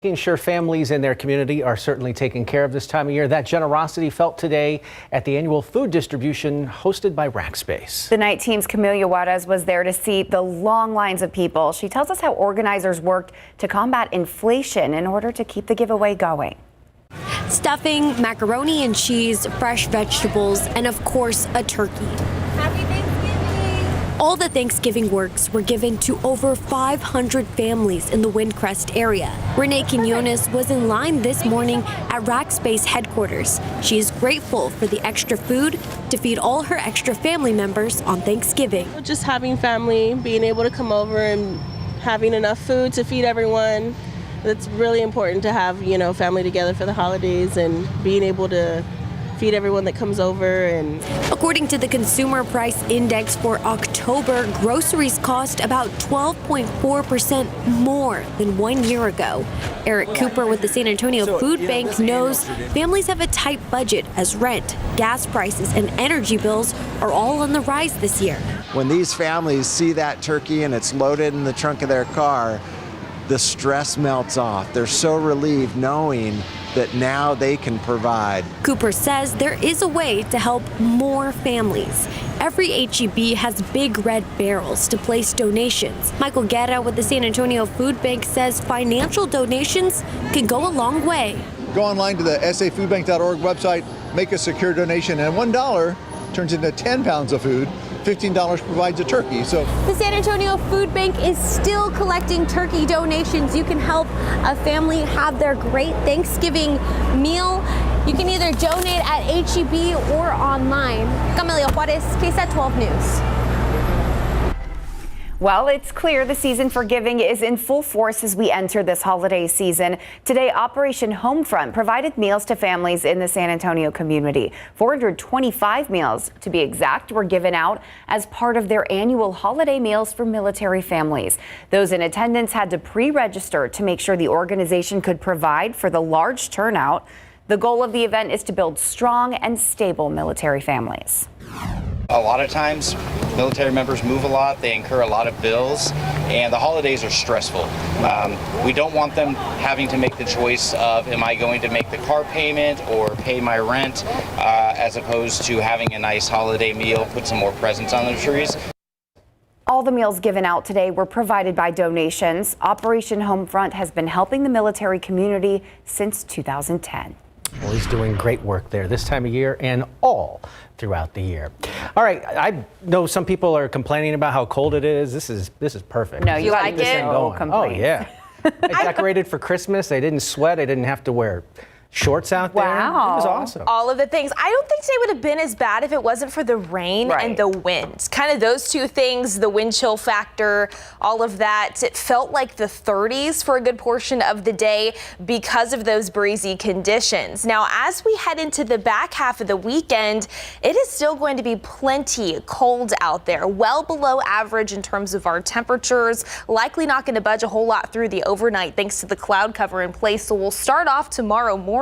Making sure families in their community are certainly taken care of this time of year. That generosity felt today at the annual food distribution hosted by Rackspace. The night team's Camelia Juarez was there to see the long lines of people. She tells us how organizers worked to combat inflation in order to keep the giveaway going. Stuffing, macaroni and cheese, fresh vegetables, and of course, a turkey. Happy Thanksgiving! All the Thanksgiving works were given to over 500 families in the Windcrest area. Renee Quinones was in line this morning at Rackspace headquarters. She is grateful for the extra food to feed all her extra family members on Thanksgiving. Just having family, being able to come over and having enough food to feed everyone. It's really important to have, family together for the holidays and being able to feed everyone that comes over. And according to the Consumer Price Index for October, groceries cost about 12.4% more than 1 year ago. Eric Cooper with the San Antonio Food Bank knows families have a tight budget as rent, gas prices, and energy bills are all on the rise this year. When these families see that turkey and it's loaded in the trunk of their car, the stress melts off. They're so relieved knowing that now they can provide. Cooper says there is a way to help more families. Every HEB has big red barrels to place donations. Michael Guerra with the San Antonio Food Bank says financial donations can go a long way. Go online to the safoodbank.org website, make a secure donation, and $1 turns into 10 pounds of food. $15 provides a turkey. So the San Antonio Food Bank is still collecting turkey donations. You can help a family have their great Thanksgiving meal. You can either donate at HEB or online. Camelia Juarez, KSAT 12 News. Well, it's clear the season for giving is in full force as we enter this holiday season. Today, Operation Homefront provided meals to families in the San Antonio community. 425 meals, to be exact, were given out as part of their annual holiday meals for military families. Those in attendance had to pre-register to make sure the organization could provide for the large turnout. The goal of the event is to build strong and stable military families. A lot of times, military members move a lot, they incur a lot of bills, and the holidays are stressful. We don't want them having to make the choice of, am I going to make the car payment or pay my rent, as opposed to having a nice holiday meal, put some more presents on the trees. All the meals given out today were provided by donations. Operation Homefront has been helping the military community since 2010. Well, he's doing great work there this time of year and all throughout the year. All right, I know some people are complaining about how cold it is. This is perfect. No, you like it? Oh, yeah. I decorated for Christmas. I didn't sweat. I didn't have to wear shorts out there. Wow. It was awesome. All of the things. I don't think today would have been as bad if it wasn't for the rain and the wind. Kind of those two things, the wind chill factor, all of that. It felt like the 30s for a good portion of the day because of those breezy conditions. Now, as we head into the back half of the weekend, it is still going to be plenty cold out there, well below average in terms of our temperatures. Likely not going to budge a whole lot through the overnight thanks to the cloud cover in place. So we'll start off tomorrow morning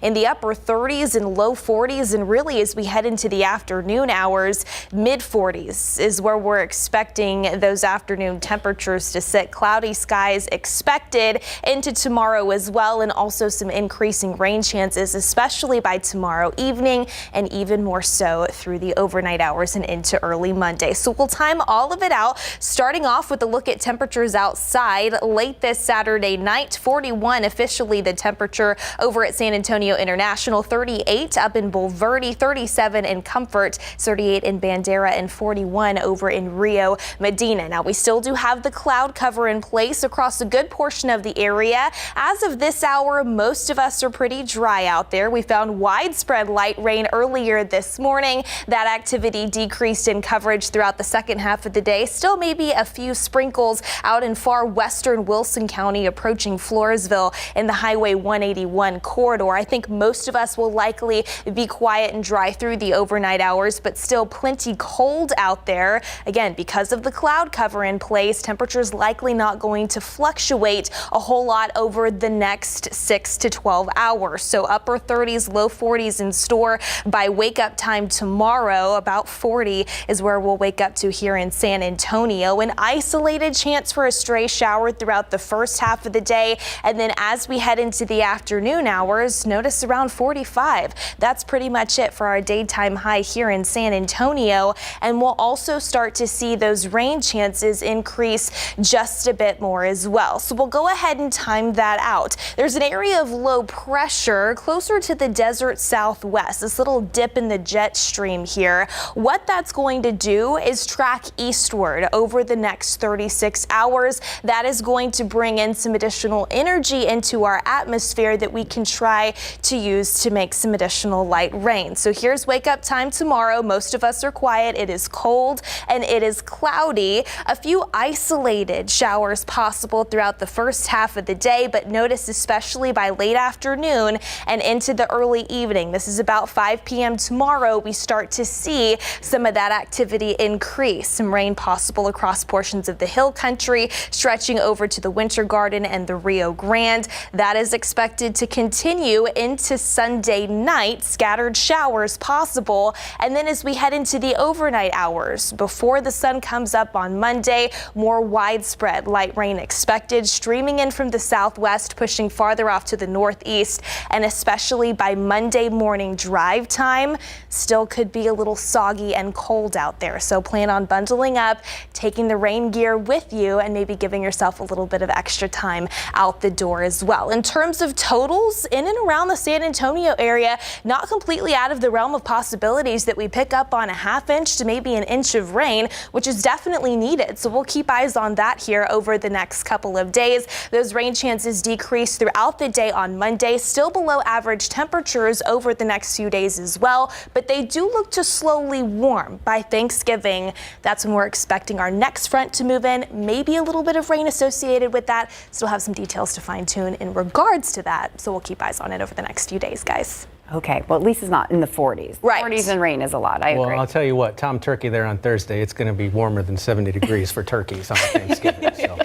in the upper 30s and low 40s, and really as we head into the afternoon hours, mid 40s is where we're expecting those afternoon temperatures to sit. Cloudy skies expected into tomorrow as well, and also some increasing rain chances, especially by tomorrow evening and even more so through the overnight hours and into early Monday. So we'll time all of it out, starting off with a look at temperatures outside late this Saturday night. 41 officially the temperature over at San Antonio International, 38 up in Bulverde, 37 in Comfort, 38 in Bandera, and 41 over in Rio Medina. Now, we still do have the cloud cover in place across a good portion of the area. As of this hour, most of us are pretty dry out there. We found widespread light rain earlier this morning. That activity decreased in coverage throughout the second half of the day. Still maybe a few sprinkles out in far western Wilson County approaching Floresville in the Highway 181 corridor. corridor. I think most of us will likely be quiet and dry through the overnight hours, but still plenty cold out there. Again, because of the cloud cover in place, temperatures likely not going to fluctuate a whole lot over the next 6 to 12 hours. So upper 30s, low 40s in store by wake up time tomorrow. About 40 is where we'll wake up to here in San Antonio. An isolated chance for a stray shower throughout the first half of the day. And then as we head into the afternoon hours, notice around 45. That's pretty much it for our daytime high here in San Antonio. And we'll also start to see those rain chances increase just a bit more as well. So we'll go ahead and time that out. There's an area of low pressure closer to the desert southwest, this little dip in the jet stream here. What that's going to do is track eastward over the next 36 hours. That is going to bring in some additional energy into our atmosphere that we can try to use to make some additional light rain. So here's wake up time tomorrow. Most of us are quiet. It is cold and it is cloudy. A few isolated showers possible throughout the first half of the day, but notice especially by late afternoon and into the early evening. This is about 5 p.m. tomorrow. We start to see some of that activity increase. Some rain possible across portions of the hill country, stretching over to the Winter Garden and the Rio Grande. That is expected to continue into Sunday night. Scattered showers possible. And then as we head into the overnight hours, before the sun comes up on Monday, more widespread light rain expected, streaming in from the southwest, pushing farther off to the northeast, and especially by Monday morning drive time, still could be a little soggy and cold out there. So plan on bundling up, taking the rain gear with you, and maybe giving yourself a little bit of extra time out the door as well. In terms of totals, in and around the San Antonio area, not completely out of the realm of possibilities that we pick up on a ½ inch to maybe an inch of rain, which is definitely needed. So we'll keep eyes on that here over the next couple of days. Those rain chances decrease throughout the day on Monday, still below average temperatures over the next few days as well, but they do look to slowly warm by Thanksgiving. That's when we're expecting our next front to move in, maybe a little bit of rain associated with that. Still have some details to fine tune in regards to that, so we'll keep eyes on it over the next few days, guys. Okay, well, at least it's not in the 40s. Right. 40s and rain is a lot. I agree. Well, I'll tell you what, Tom Turkey there on Thursday, it's going to be warmer than 70 degrees for turkeys on Thanksgiving. So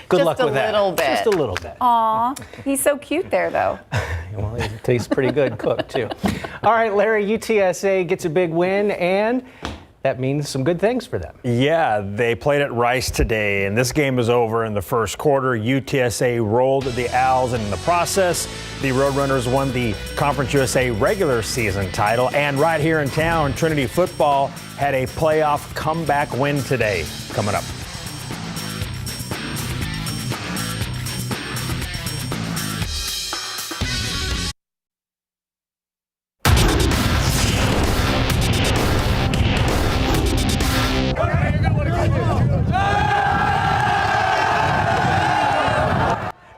good luck with that. Just a little bit. Just a little bit. Aw, he's so cute there, though. Well, it tastes pretty good cooked, too. All right, Larry, UTSA gets a big win, and that means some good things for them. Yeah, they played at Rice today, and this game is over in the first quarter. UTSA rolled the Owls, and in the process, the Roadrunners won the Conference USA regular season title. And right here in town, Trinity football had a playoff comeback win today. Coming up.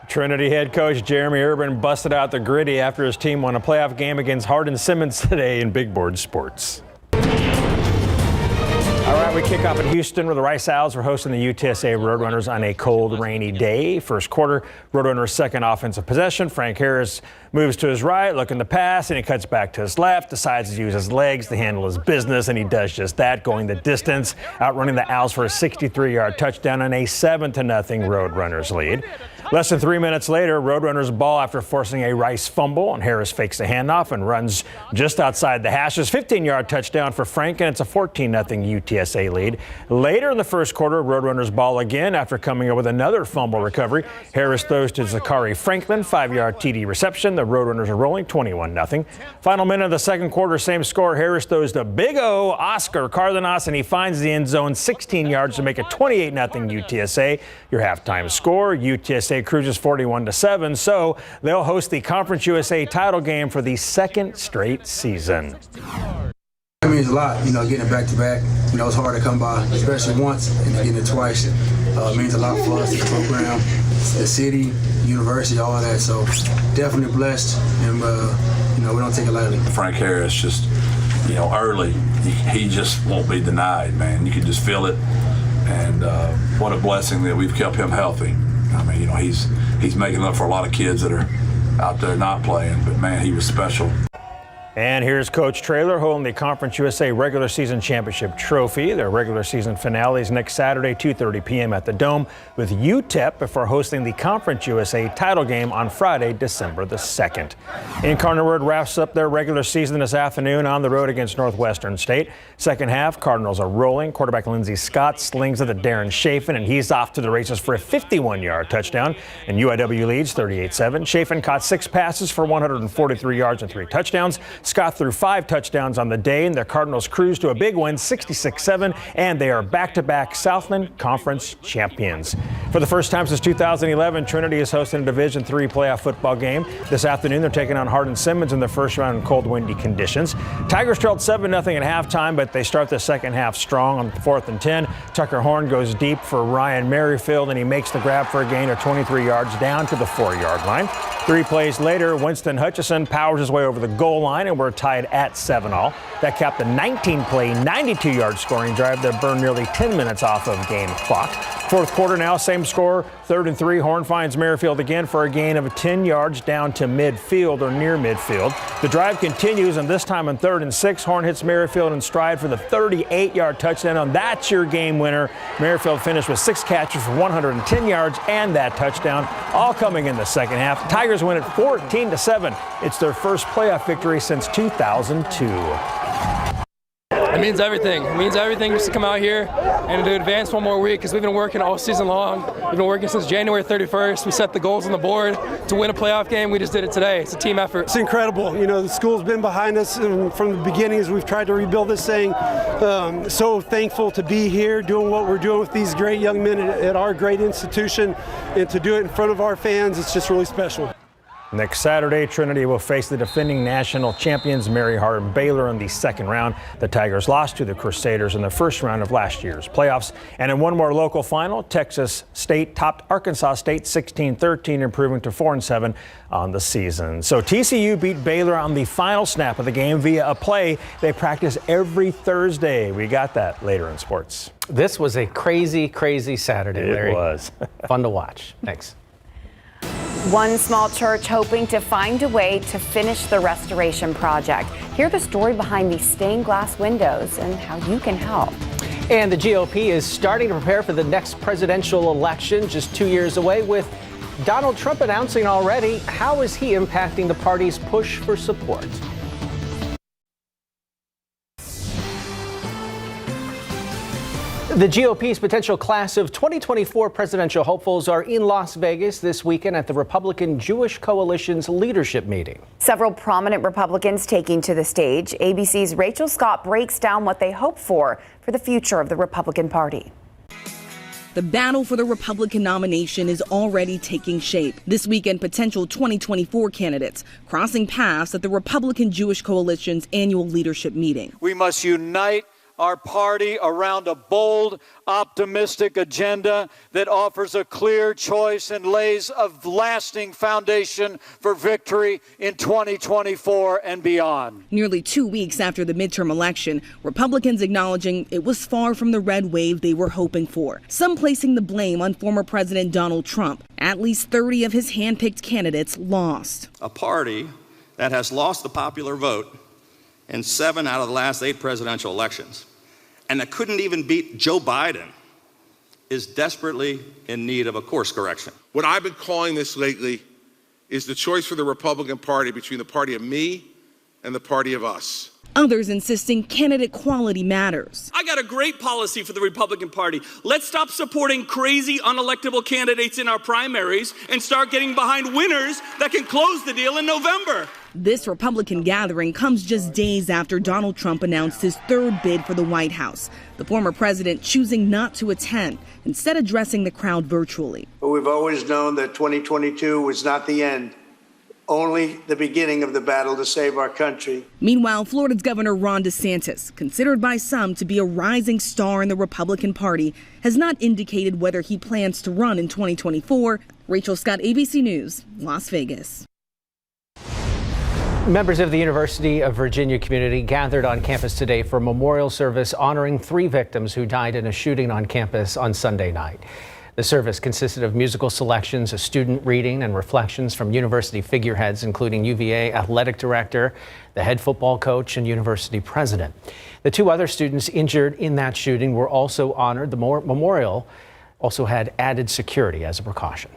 Trinity head coach Jeremy Urban busted out the gritty after his team won a playoff game against Hardin-Simmons today in Big Board Sports. All right, we kick off in Houston where the Rice Owls were hosting the UTSA Roadrunners on a cold, rainy day. First quarter, Roadrunners' second offensive possession. Frank Harris moves to his right, looking to pass, and he cuts back to his left, decides to use his legs to handle his business, and he does just that, going the distance, outrunning the Owls for a 63-yard touchdown and a 7-0 Roadrunners lead. Less than 3 minutes later, Roadrunners ball after forcing a Rice fumble, and Harris fakes the handoff and runs just outside the hashes. 15-yard touchdown for Frank, and it's a 14-0 UTSA lead. Later in the first quarter, Roadrunners ball again after coming up with another fumble recovery. Harris throws to Zachary Franklin, 5-yard TD reception. The Roadrunners are rolling 21-0. Final minute of the second quarter, same score. Harris throws to Big O, Oscar Cardenas, and he finds the end zone 16 yards to make it 28-0 UTSA. Your halftime score, UTSA cruises 41-7, so they'll host the Conference USA title game for the second straight season. It means a lot, getting it back-to-back. It's hard to come by, especially once, and getting it twice. It means a lot for us, the program, the city, university, all of that. So definitely blessed, and we don't take it lightly. Frank Harris just, early, he just won't be denied, man. You can just feel it, and what a blessing that we've kept him healthy. I mean, he's making up for a lot of kids that are out there not playing. But man, he was special. And here's Coach Traylor holding the Conference USA Regular Season Championship Trophy. Their regular season finale is next Saturday, 2:30 p.m. at the Dome with UTEP before hosting the Conference USA title game on Friday, December the 2nd. Incarnate wraps up their regular season this afternoon on the road against Northwestern State. Second half, Cardinals are rolling. Quarterback Lindsey Scott slings it to Darren Chafin, and he's off to the races for a 51-yard touchdown. And UIW leads 38-7. Chafin caught 6 passes for 143 yards and 3 touchdowns. Scott threw 5 touchdowns on the day, and the Cardinals cruise to a big win, 66-7, and they are back-to-back Southland Conference champions. For the first time since 2011, Trinity is hosting a Division III playoff football game. This afternoon, they're taking on Hardin-Simmons in the first round in cold, windy conditions. Tigers trailed 7-0 at halftime, but they start the second half strong on 4th and 10. Tucker Horn goes deep for Ryan Merrifield, and he makes the grab for a gain of 23 yards down to the 4-yard line. 3 plays later, Winston Hutchison powers his way over the goal line, and we're tied at 7-all. That capped a 19-play, 92-yard scoring drive that burned nearly 10 minutes off of game clock. Fourth quarter now, same score, 3rd and 3. Horn finds Merrifield again for a gain of 10 yards down to midfield or near midfield. The drive continues, and this time on 3rd and 6, Horn hits Merrifield in stride for the 38-yard touchdown, and that's your game winner. Merrifield finished with 6 catches for 110 yards and that touchdown, all coming in the second half. Tigers win it 14-7. It's their first playoff victory since 2002. It means everything. It means everything just to come out here and to advance one more week because we've been working all season long. We've been working since January 31st. We set the goals on the board to win a playoff game. We just did it today. It's a team effort. It's incredible. You know, the school's been behind us from the beginning as we've tried to rebuild this thing. So thankful to be here doing what we're doing with these great young men at our great institution, and to do it in front of our fans, it's just really special. Next Saturday, Trinity will face the defending national champions Mary Hardin-Baylor in the second round. The Tigers lost to the Crusaders in the first round of last year's playoffs. And in one more local final, Texas State topped Arkansas State 16-13, improving to 4-7 on the season. So TCU beat Baylor on the final snap of the game via a play they practice every Thursday. We got that later in sports. This was a crazy, crazy Saturday, Larry. It was. Fun to watch. Thanks. One small church hoping to find a way to finish the restoration project. Hear the story behind these stained glass windows and how you can help. And the GOP is starting to prepare for the next presidential election, just 2 years away, with Donald Trump announcing already. How is he impacting the party's push for support? The GOP's potential class of 2024 presidential hopefuls are in Las Vegas this weekend at the Republican Jewish Coalition's leadership meeting. Several prominent Republicans taking to the stage. ABC's Rachel Scott breaks down what they hope for the future of the Republican Party. The battle for the Republican nomination is already taking shape. This weekend, potential 2024 candidates crossing paths at the Republican Jewish Coalition's annual leadership meeting. We must unite our party around a bold, optimistic agenda that offers a clear choice and lays a lasting foundation for victory in 2024 and beyond. Nearly 2 weeks after the midterm election, Republicans acknowledging it was far from the red wave they were hoping for. Some placing the blame on former President Donald Trump. At least 30 of his handpicked candidates lost. A party that has lost the popular vote in 7 out of the last 8 presidential elections, and that couldn't even beat Joe Biden, is desperately in need of a course correction. What I've been calling this lately is the choice for the Republican Party between the party of me and the party of us. Others insisting candidate quality matters. I got a great policy for the Republican Party. Let's stop supporting crazy, unelectable candidates in our primaries and start getting behind winners that can close the deal in November. This Republican gathering comes just days after Donald Trump announced his third bid for the White House. The former president choosing not to attend, instead addressing the crowd virtually. But we've always known that 2022 was not the end, only the beginning of the battle to save our country. Meanwhile, Florida's Governor Ron DeSantis, considered by some to be a rising star in the Republican Party, has not indicated whether he plans to run in 2024. Rachel Scott, ABC News, Las Vegas. Members of the University of Virginia community gathered on campus today for a memorial service honoring 3 victims who died in a shooting on campus on Sunday night. The service consisted of musical selections, a student reading, and reflections from university figureheads, including UVA athletic director, the head football coach, and university president. The 2 other students injured in that shooting were also honored. The memorial also had added security as a precaution.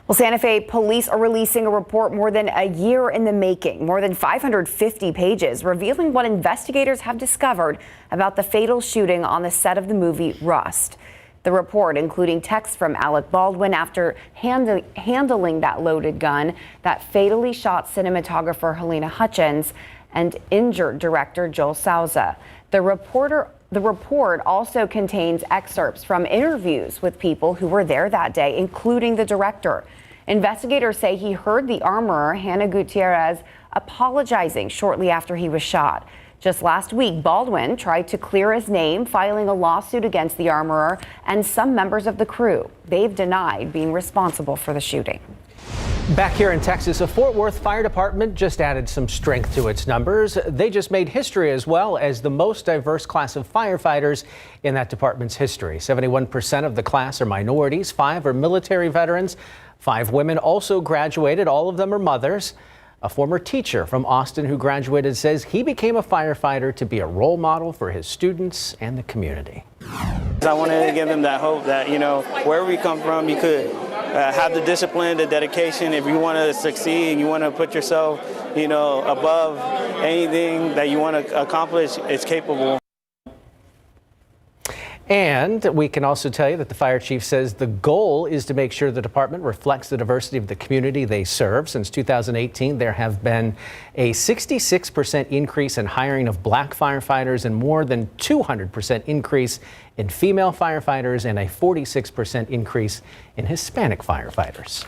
Well, Santa Fe police are releasing a report more than a year in the making, more than 550 pages, revealing what investigators have discovered about the fatal shooting on the set of the movie Rust. The report, including texts from Alec Baldwin after handling that loaded gun that fatally shot cinematographer Helena Hutchins and injured director Joel Souza. The report also contains excerpts from interviews with people who were there that day, including the director. Investigators say he heard the armorer, Hannah Gutierrez, apologizing shortly after he was shot. Just last week, Baldwin tried to clear his name, filing a lawsuit against the armorer and some members of the crew. They've denied being responsible for the shooting. Back here in Texas, a Fort Worth Fire Department just added some strength to its numbers. They just made history as well as the most diverse class of firefighters in that department's history. 71% of the class are minorities, 5 are military veterans, 5 women also graduated. All of them are mothers. A former teacher from Austin who graduated says he became a firefighter to be a role model for his students and the community. I wanted to give them that hope that, wherever we come from, you could have the discipline, the dedication. If you want to succeed and you want to put yourself, above anything that you want to accomplish, it's capable. And we can also tell you that the fire chief says the goal is to make sure the department reflects the diversity of the community they serve. Since 2018, there have been a 66% increase in hiring of black firefighters and more than 200% increase in female firefighters and a 46% increase in Hispanic firefighters.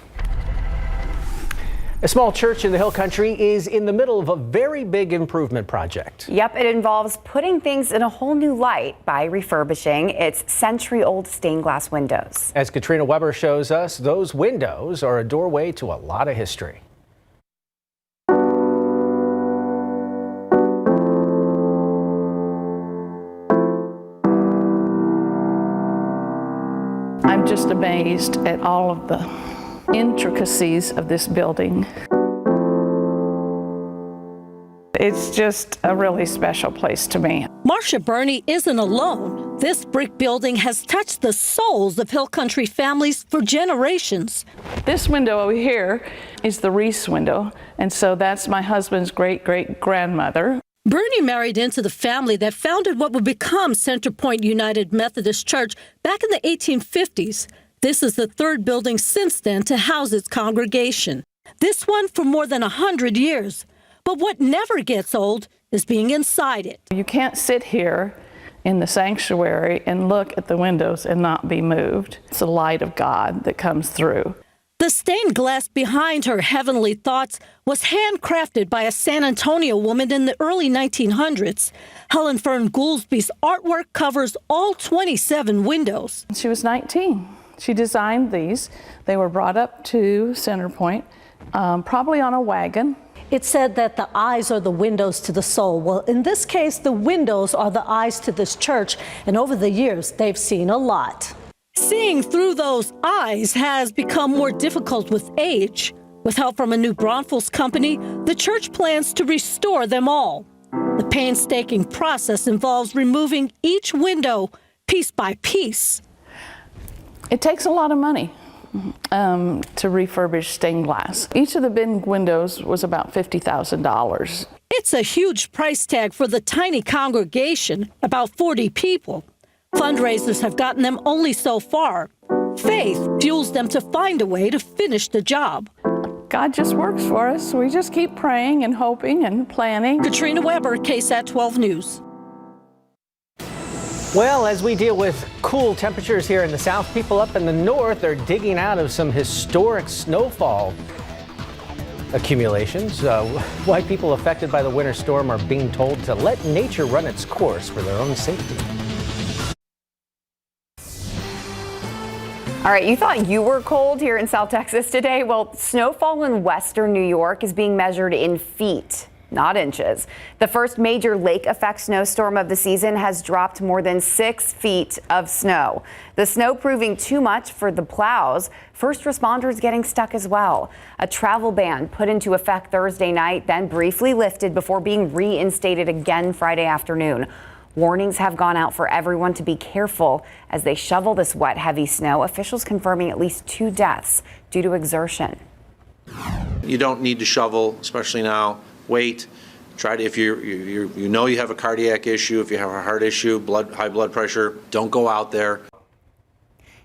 A small church in the Hill Country is in the middle of a very big improvement project. Yep, it involves putting things in a whole new light by refurbishing its century-old stained glass windows. As Katrina Weber shows us, those windows are a doorway to a lot of history. I'm just amazed at all of the intricacies of this building. It's just a really special place to me. Marcia Burney isn't alone. This brick building has touched the souls of Hill Country families for generations. This window over here is the Reese window, and so that's my husband's great-great-grandmother. Burney married into the family that founded what would become Center Point United Methodist Church back in the 1850s. This is the 3rd building since then to house its congregation. This one for more than 100 years. But what never gets old is being inside it. You can't sit here in the sanctuary and look at the windows and not be moved. It's the light of God that comes through. The stained glass behind her heavenly thoughts was handcrafted by a San Antonio woman in the early 1900s. Helen Fern Goolsby's artwork covers all 27 windows. She was 19. She designed these. They were brought up to Center Point, probably on a wagon. It said that the eyes are the windows to the soul. Well, in this case, the windows are the eyes to this church, and over the years, they've seen a lot. Seeing through those eyes has become more difficult with age. With help from a New Braunfels company, the church plans to restore them all. The painstaking process involves removing each window piece by piece. It takes a lot of money to refurbish stained glass. Each of the bin windows was about $50,000. It's a huge price tag for the tiny congregation, about 40 people. Fundraisers have gotten them only so far. Faith fuels them to find a way to finish the job. God just works for us. We just keep praying and hoping and planning. Katrina Weber, KSAT 12 News. Well, as we deal with cool temperatures here in the south, people up in the north are digging out of some historic snowfall accumulations. Why people affected by the winter storm are being told to let nature run its course for their own safety. All right, you thought you were cold here in South Texas today? Well, snowfall in western New York is being measured in feet. not inches. The first major lake effect snowstorm of the season has dropped more than 6 feet of snow. The snow proving too much for the plows. First responders getting stuck as well. A travel ban put into effect Thursday night, then briefly lifted before being reinstated again Friday afternoon. Warnings have gone out for everyone to be careful as they shovel this wet, heavy snow. Officials confirming at least 2 deaths due to exertion. You don't need to shovel, especially now. Wait. Try to, if you know you have a cardiac issue, if you have a heart issue, high blood pressure, don't go out there.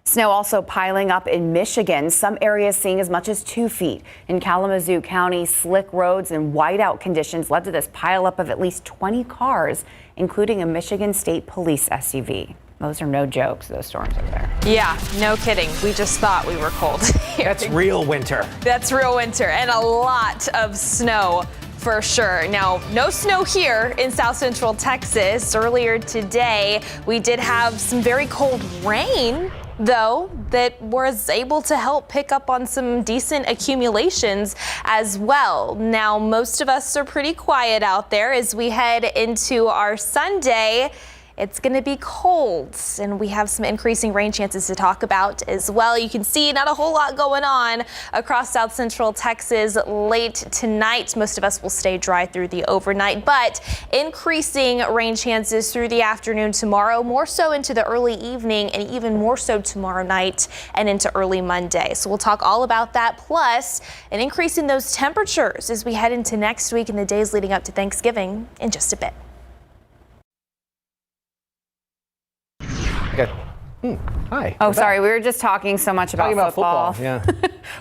Snow also piling up in Michigan, some areas seeing as much as 2 feet. In Kalamazoo County, slick roads and whiteout conditions led to this pileup of at least 20 cars, including a Michigan State Police SUV. Those are no jokes, those storms up there. Yeah, no kidding. We just thought we were cold. That's real winter. That's real winter, and a lot of snow for sure. Now, no snow here in South Central Texas. Earlier today, we did have some very cold rain, though, that was able to help pick up on some decent accumulations as well. Now, most of us are pretty quiet out there as we head into our Sunday. It's going to be cold, and we have some increasing rain chances to talk about as well. You can see not a whole lot going on across South Central Texas late tonight. Most of us will stay dry through the overnight, but increasing rain chances through the afternoon tomorrow, more so into the early evening, and even more so tomorrow night and into early Monday. So we'll talk all about that, plus an increase in those temperatures as we head into next week and the days leading up to Thanksgiving in just a bit. Hi. Oh, sorry. We were just talking so much about football. Yeah.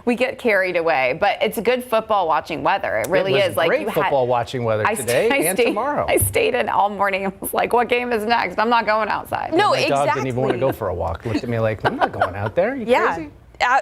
We get carried away, but it's good football watching weather. It really is. Like great football watching weather today and tomorrow. I stayed in all morning and was like, what game is next? I'm not going outside. No, exactly. My dog didn't even want to go for a walk. Looked at me like, I'm not going out there. Are you crazy?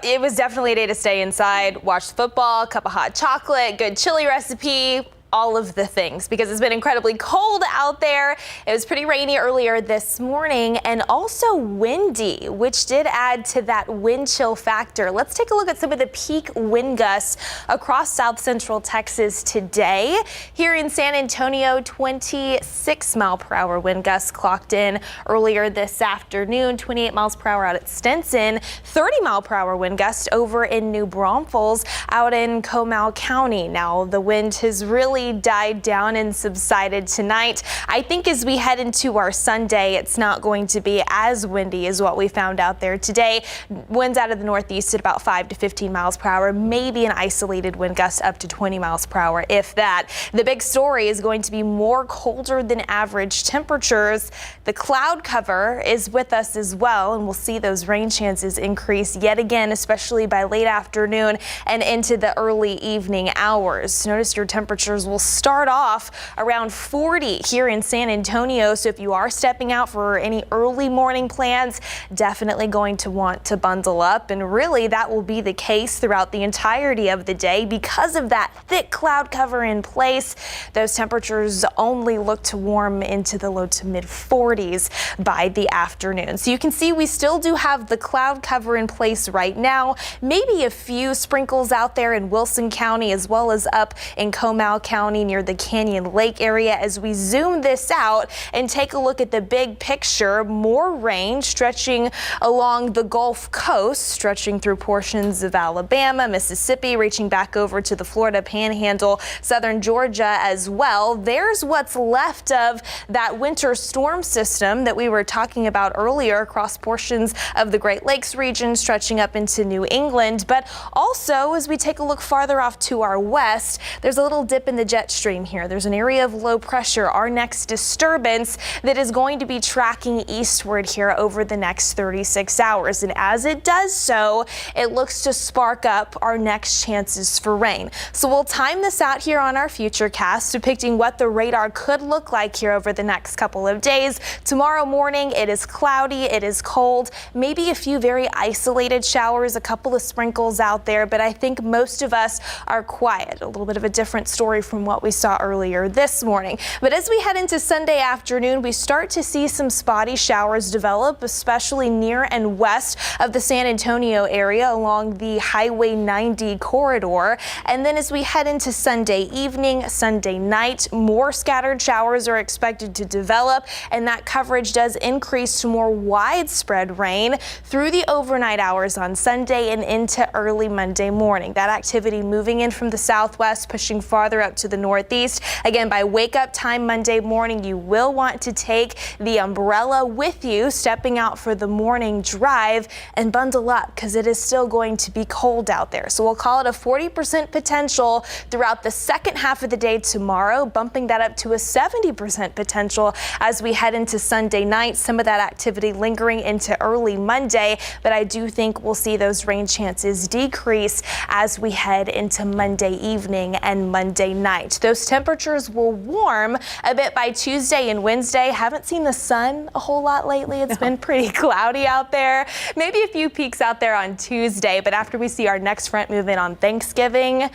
It was definitely a day to stay inside, watch football, cup of hot chocolate, good chili recipe. All of the things, because it's been incredibly cold out there. It was pretty rainy earlier this morning and also windy, which did add to that wind chill factor. Let's take a look at some of the peak wind gusts across South Central Texas today. Here in San Antonio, 26 mile per hour wind gusts clocked in earlier this afternoon, 28 miles per hour out at Stinson, 30 mile per hour wind gust over in New Braunfels out in Comal County. Now the wind has really died down and subsided tonight. I think as we head into our Sunday, it's not going to be as windy as what we found out there today. Winds out of the northeast at about 5 to 15 miles per hour, maybe an isolated wind gust up to 20 miles per hour, if that. The big story is going to be more colder than average temperatures. The cloud cover is with us as well, and we'll see those rain chances increase yet again, especially by late afternoon and into the early evening hours. Notice your temperatures will start off around 40 here in San Antonio. So if you are stepping out for any early morning plans, definitely going to want to bundle up. And really that will be the case throughout the entirety of the day because of that thick cloud cover in place. Those temperatures only look to warm into the low to mid 40s by the afternoon. So you can see we still do have the cloud cover in place right now. Maybe a few sprinkles out there in Wilson County as well as up in Comal County near the Canyon Lake area. As we zoom this out and take a look at the big picture, more rain stretching along the Gulf Coast, stretching through portions of Alabama, Mississippi, reaching back over to the Florida Panhandle, southern Georgia as well. There's what's left of that winter storm system that we were talking about earlier across portions of the Great Lakes region, stretching up into New England. But also, as we take a look farther off to our west, there's a little dip in the jet stream here. There's an area of low pressure, our next disturbance, that is going to be tracking eastward here over the next 36 hours. And as it does so, it looks to spark up our next chances for rain. So we'll time this out here on our Futurecast, depicting what the radar could look like here over the next couple of days. Tomorrow morning, it is cloudy, it is cold, maybe a few very isolated showers, a couple of sprinkles out there, but I think most of us are quiet. A little bit of a different story for from what we saw earlier this morning. But as we head into Sunday afternoon, we start to see some spotty showers develop, especially near and west of the San Antonio area along the Highway 90 corridor. And then as we head into Sunday evening, Sunday night, more scattered showers are expected to develop, and that coverage does increase to more widespread rain through the overnight hours on Sunday and into early Monday morning. That activity moving in from the southwest, pushing farther up to the northeast. Again, by wake up time Monday morning, you will want to take the umbrella with you, stepping out for the morning drive, and bundle up because it is still going to be cold out there. So we'll call it a 40% potential throughout the second half of the day tomorrow, bumping that up to a 70% potential as we head into Sunday night. Some of that activity lingering into early Monday, but I do think we'll see those rain chances decrease as we head into Monday evening and Monday night. Those temperatures will warm a bit by Tuesday and Wednesday. Haven't seen the sun a whole lot lately. It's been pretty cloudy out there. Maybe a few peaks out there on Tuesday, but after we see our next front move in on Thanksgiving,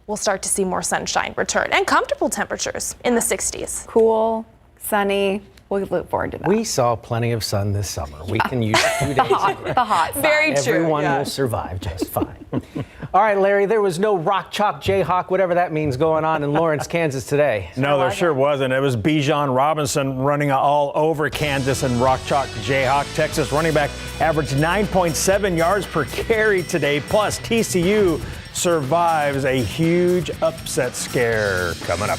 we'll start to see more sunshine return and comfortable temperatures in the 60s. Cool, sunny. We'll look forward to that. We saw plenty of sun this summer. We can use a few days of the hot sun. Very true. Everyone will survive just fine. All right, Larry, there was no rock, chalk, Jayhawk, whatever that means, going on in Lawrence, Kansas today. No, there sure wasn't. It was Bijan Robinson running all over Kansas and rock, chalk, Jayhawk. Texas running back averaged 9.7 yards per carry today. Plus, TCU survives a huge upset scare coming up.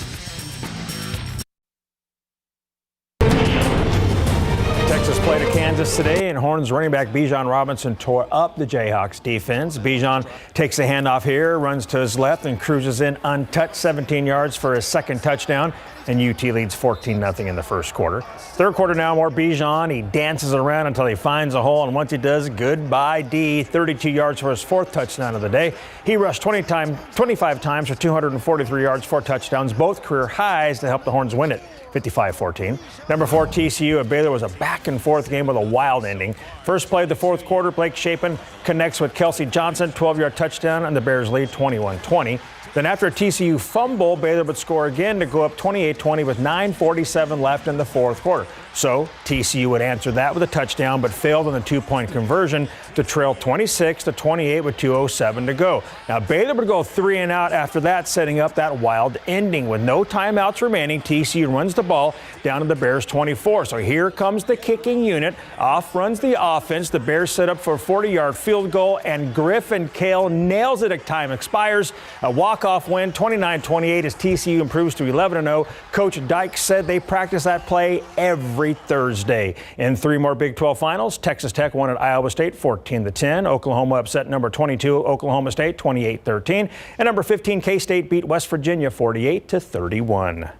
Texas played at Kansas today, and Horns running back Bijan Robinson tore up the Jayhawks defense. Bijan takes a handoff here, runs to his left, and cruises in untouched 17 yards for his second touchdown. And UT leads 14-0 in the first quarter. Third quarter now, more Bijan. He dances around until he finds a hole, and once he does, goodbye D. 32 yards for his fourth touchdown of the day. He rushed 25 times for 243 yards, 4 touchdowns, both career highs to help the Horns win it. 55-14. Number 4 TCU at Baylor was a back-and-forth game with a wild ending. First play of the fourth quarter, Blake Shapen connects with Kelsey Johnson, 12-yard touchdown, and the Bears lead 21-20. Then after a TCU fumble, Baylor would score again to go up 28-20 with 9:47 left in the fourth quarter. So TCU would answer that with a touchdown, but failed on the 2-point conversion to trail 26-28 with 2:07 to go. Now Baylor would go 3 and out after that, setting up that wild ending. With no timeouts remaining, TCU runs the ball down to the Bears 24. So here comes the kicking unit. Off runs the offense. The Bears set up for a 40-yard field goal, and Griffin Kale nails it as time expires. A walk-off win, 29-28, as TCU improves to 11-0. Coach Dykes said they practice that play every Thursday. In 3 more Big 12 finals, Texas Tech won at Iowa State 14-10. Oklahoma upset number 22 Oklahoma State 28-13. And number 15 K-State beat West Virginia 48-31.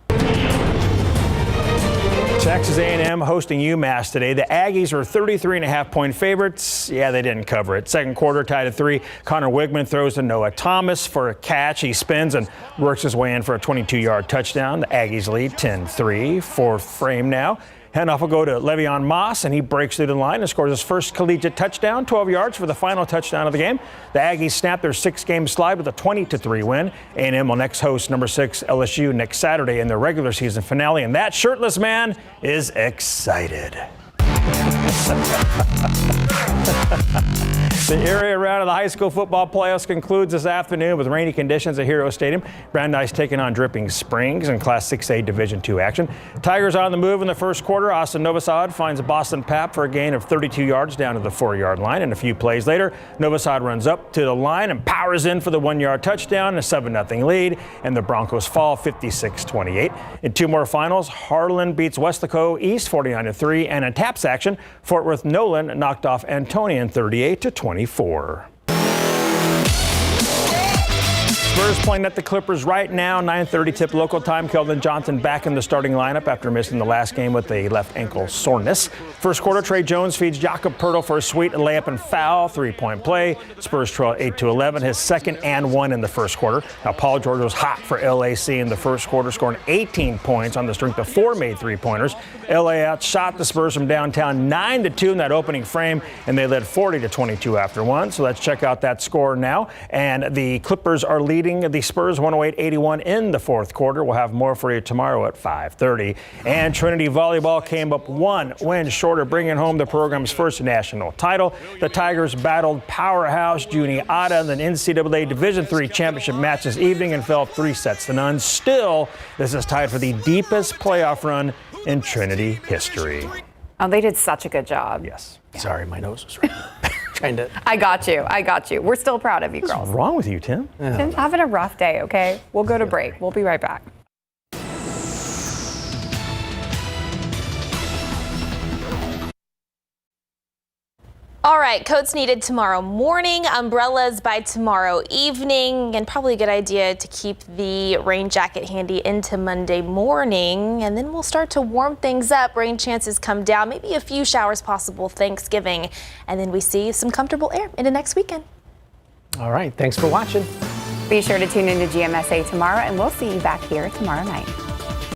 Texas A&M hosting UMass today. The Aggies are 33.5-point favorites. Yeah, they didn't cover it. Second quarter tied at 3. Connor Wigman throws to Noah Thomas for a catch. He spins and works his way in for a 22-yard touchdown. The Aggies lead 10-3. Fourth frame now. Handoff will go to Le'Veon Moss, and he breaks through the line and scores his first collegiate touchdown, 12 yards for the final touchdown of the game. The Aggies snap their 6-game slide with a 20-3 win. A&M will next host number 6 LSU next Saturday in their regular season finale, and that shirtless man is excited. The area round of the high school football playoffs concludes this afternoon with rainy conditions at Hero Stadium. Brandeis taking on Dripping Springs in Class 6A Division II action. Tigers on the move in the first quarter. Austin Novosad finds Boston Pap for a gain of 32 yards down to the 4-yard line. And a few plays later, Novosad runs up to the line and powers in for the 1-yard touchdown, a 7-0 lead, and the Broncos fall 56-28. In 2 more finals, Harlan beats Westlaco East 49-3, and in TAPS action, Fort Worth Nolan knocked off Antonian 38-24. Spurs playing at the Clippers right now, 9:30 tip local time. Kelvin Johnson back in the starting lineup after missing the last game with a left ankle soreness. First quarter, Trey Jones feeds Jakob Poeltl for a sweet layup and foul, 3-point play. Spurs trail 8-11, his second and 1 in the first quarter. Now Paul George was hot for LAC in the first quarter, scoring 18 points on the strength of 4 made 3-pointers. LA outshot the Spurs from downtown 9-2 in that opening frame, and they led 40-22 after 1. So let's check out that score now. And the Clippers are leading leading the Spurs 108-81 in the fourth quarter. We'll have more for you tomorrow at 5:30. And Trinity Volleyball came up one win short of bringing home the program's first national title. The Tigers battled powerhouse Juniata in the NCAA Division III championship match this evening and fell 3-0. Still, this is tied for the deepest playoff run in Trinity history. Oh, they did such a good job. Yes. Yeah. Sorry, my nose was right. Trying to. I got you. We're still proud of you, girls. What's wrong with you, Tim? Tim's having a rough day, okay? We'll go to break. We'll be right back. All right, coats needed tomorrow morning, umbrellas by tomorrow evening, and probably a good idea to keep the rain jacket handy into Monday morning. And then we'll start to warm things up. Rain chances come down, maybe a few showers possible Thanksgiving. And then we see some comfortable air into next weekend. All right, thanks for watching. Be sure to tune into GMSA tomorrow, and we'll see you back here tomorrow night.